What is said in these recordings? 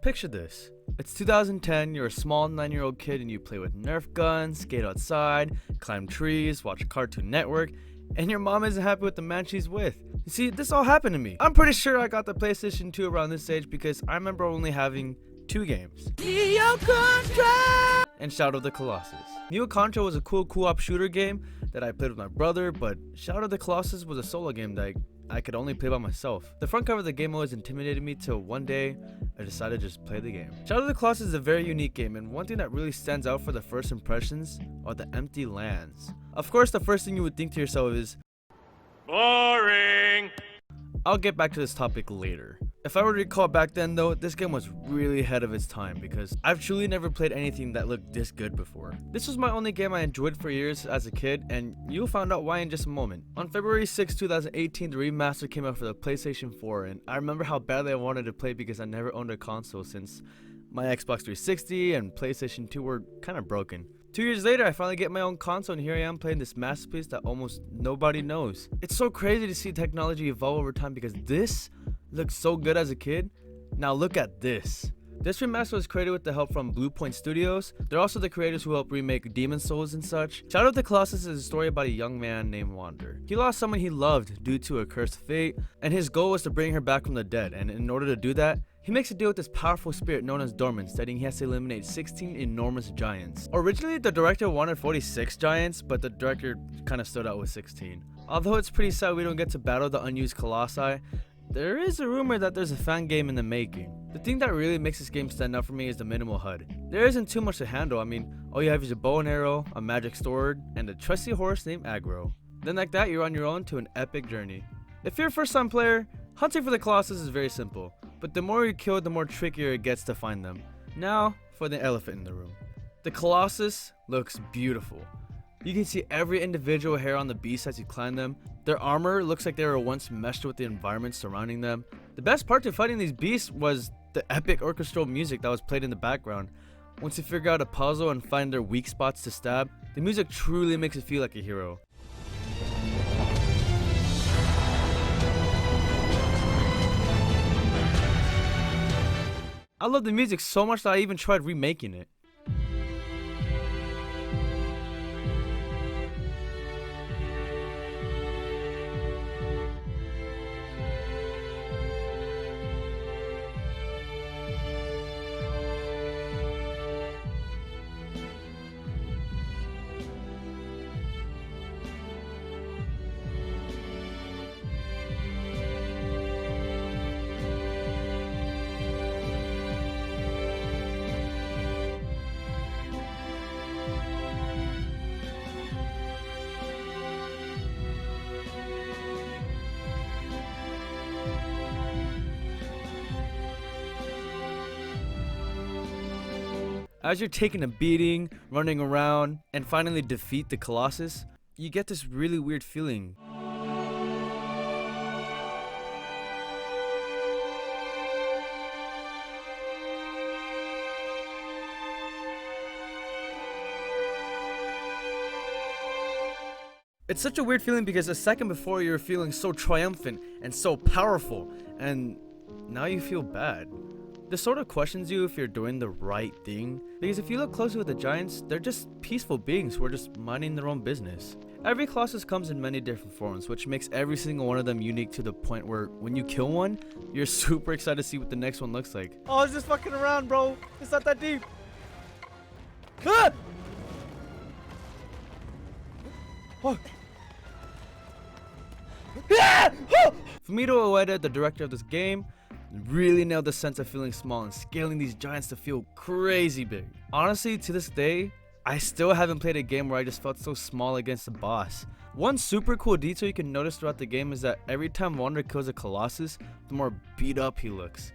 Picture this. It's 2010, you're a small 9-year-old kid and you play with Nerf guns, skate outside, climb trees, watch Cartoon Network, and your mom isn't happy with the man she's with. You see, this all happened to me. I'm pretty sure I got the PlayStation 2 around this age because I remember only having 2 games. Neo Contra and Shadow of the Colossus. Neo Contra was a cool co-op shooter game that I played with my brother, but Shadow of the Colossus was a solo game that I could only play by myself. The front cover of the game always intimidated me till one day I decided to just play the game. Shadow of the Colossus is a very unique game, and one thing that really stands out for the first impressions are the empty lands. Of course, the first thing you would think to yourself is, boring! I'll get back to this topic later. If I were to recall back then though, this game was really ahead of its time because I've truly never played anything that looked this good before. This was my only game I enjoyed for years as a kid, and you'll find out why in just a moment. On February 6, 2018, the remaster came out for the PlayStation 4, and I remember how badly I wanted to play because I never owned a console since my Xbox 360 and PlayStation 2 were kind of broken. 2 years later, I finally get my own console, and here I am playing this masterpiece that almost nobody knows. It's so crazy to see technology evolve over time because this looked so good as a kid. Now look at this. This remaster was created with the help from Blue Point Studios. They're also the creators who helped remake Demon Souls and such. Shadow of the Colossus is a story about a young man named Wander. He lost someone he loved due to a cursed fate, and his goal was to bring her back from the dead, and in order to do that, he makes a deal with this powerful spirit known as Dorman, stating he has to eliminate 16 enormous giants. Originally, the director wanted 46 giants, but the director kind of stood out with 16. Although it's pretty sad we don't get to battle the unused Colossi, there is a rumor that there's a fan game in the making. The thing that really makes this game stand out for me is the minimal HUD. There isn't too much to handle. I mean, all you have is a bow and arrow, a magic sword, and a trusty horse named Aggro. Then like that, you're on your own to an epic journey. If you're a first time player, hunting for the Colossus is very simple, but the more you kill, the more trickier it gets to find them. Now, for the elephant in the room. The Colossus looks beautiful. You can see every individual hair on the beast as you climb them. Their armor looks like they were once meshed with the environment surrounding them. The best part to fighting these beasts was the epic orchestral music that was played in the background. Once you figure out a puzzle and find their weak spots to stab, the music truly makes you feel like a hero. I love the music so much that I even tried remaking it. As you're taking a beating, running around, and finally defeat the Colossus, you get this really weird feeling. It's such a weird feeling because a second before you were feeling so triumphant and so powerful, and now you feel bad. This sort of questions you if you're doing the right thing, because if you look closely with the giants, they're just peaceful beings who are just minding their own business. Every Colossus comes in many different forms, which makes every single one of them unique to the point where when you kill one, you're super excited to see what the next one looks like. Oh, it's just fucking around, bro. It's not that deep. Ah! Oh. Ah! Oh! Fumito Ueda, the director of this game, really nailed the sense of feeling small and scaling these giants to feel crazy big. Honestly, to this day, I still haven't played a game where I just felt so small against the boss. One super cool detail you can notice throughout the game is that every time Wander kills a Colossus, the more beat up he looks.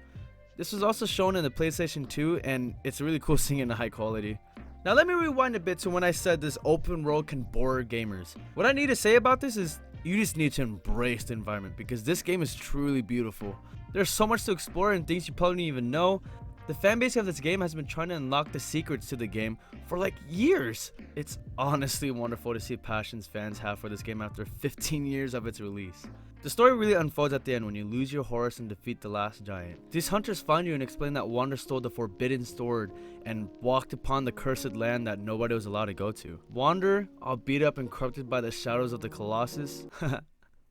This was also shown in the PlayStation 2, and it's really cool seeing it in high quality. Now let me rewind a bit to when I said this open world can bore gamers. What I need to say about this is you just need to embrace the environment because this game is truly beautiful. There's so much to explore and things you probably don't even know, The fanbase of this game has been trying to unlock the secrets to the game for like years. It's honestly wonderful to see passions fans have for this game after 15 years of its release. The story really unfolds at the end when you lose your horse and defeat the last giant. These hunters find you and explain that Wander stole the forbidden sword and walked upon the cursed land that nobody was allowed to go to. Wander, all beat up and corrupted by the shadows of the Colossus,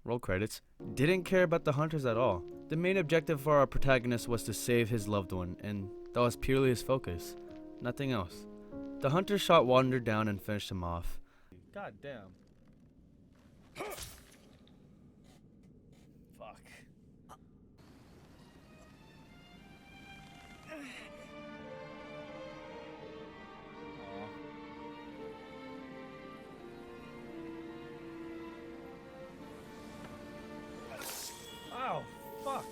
roll credits, didn't care about the hunters at all. The main objective for our protagonist was to save his loved one, and that was purely his focus, nothing else. The hunters shot Wander down and finished him off. God damn. Fuck. Ow, fuck.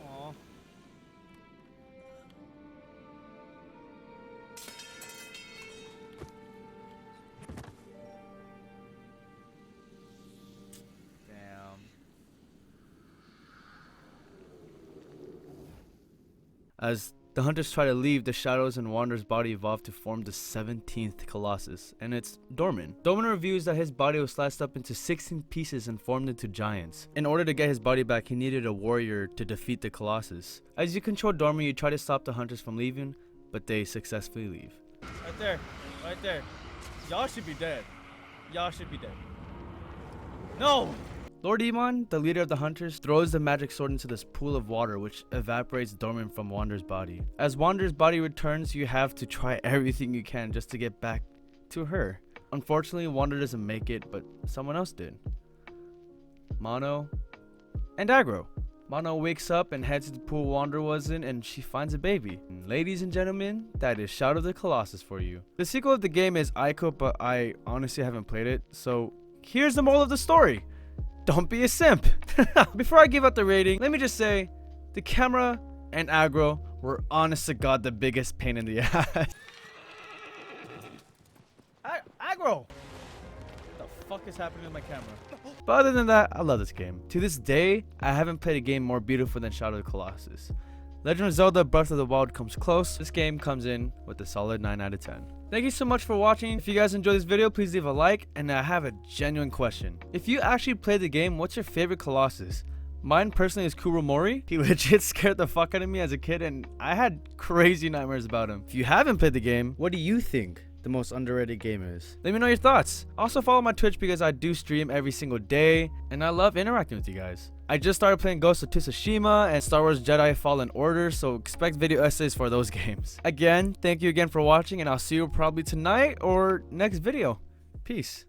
Aw. Damn. As the hunters try to leave, the shadows in Wander's body evolve to form the 17th Colossus, and it's Dorman. Dorman reveals that his body was sliced up into 16 pieces and formed into giants. In order to get his body back, he needed a warrior to defeat the Colossus. As you control Dorman, you try to stop the hunters from leaving, but they successfully leave. Right there. Right there. Y'all should be dead. Y'all should be dead. No! Lord Iman, the leader of the hunters, throws the magic sword into this pool of water which evaporates Dorman from Wander's body. As Wander's body returns, you have to try everything you can just to get back to her. Unfortunately, Wander doesn't make it, but someone else did. Mono and Agro. Mono wakes up and heads to the pool Wander was in, and she finds a baby. And ladies and gentlemen, that is Shadow of the Colossus for you. The sequel of the game is Ico, but I honestly haven't played it, so here's the moral of the story. Don't be a simp. Before I give out the rating, let me just say, the camera and Agro were honest to God the biggest pain in the ass. Aggro! What the fuck is happening to my camera? But other than that, I love this game. To this day, I haven't played a game more beautiful than Shadow of the Colossus. Legend of Zelda Breath of the Wild comes close. This game comes in with a solid 9 out of 10. Thank you so much for watching. If you guys enjoyed this video, please leave a like. And I have a genuine question. If you actually played the game, what's your favorite Colossus? Mine personally is Kuromori. He legit scared the fuck out of me as a kid, and I had crazy nightmares about him. If you haven't played the game, what do you think the most underrated game is? Let me know your thoughts. Also follow my Twitch because I do stream every single day, and I love interacting with you guys. I just started playing Ghost of Tsushima and Star Wars Jedi Fallen Order, so expect video essays for those games. Again, thank you again for watching, and I'll see you probably tonight or next video. Peace.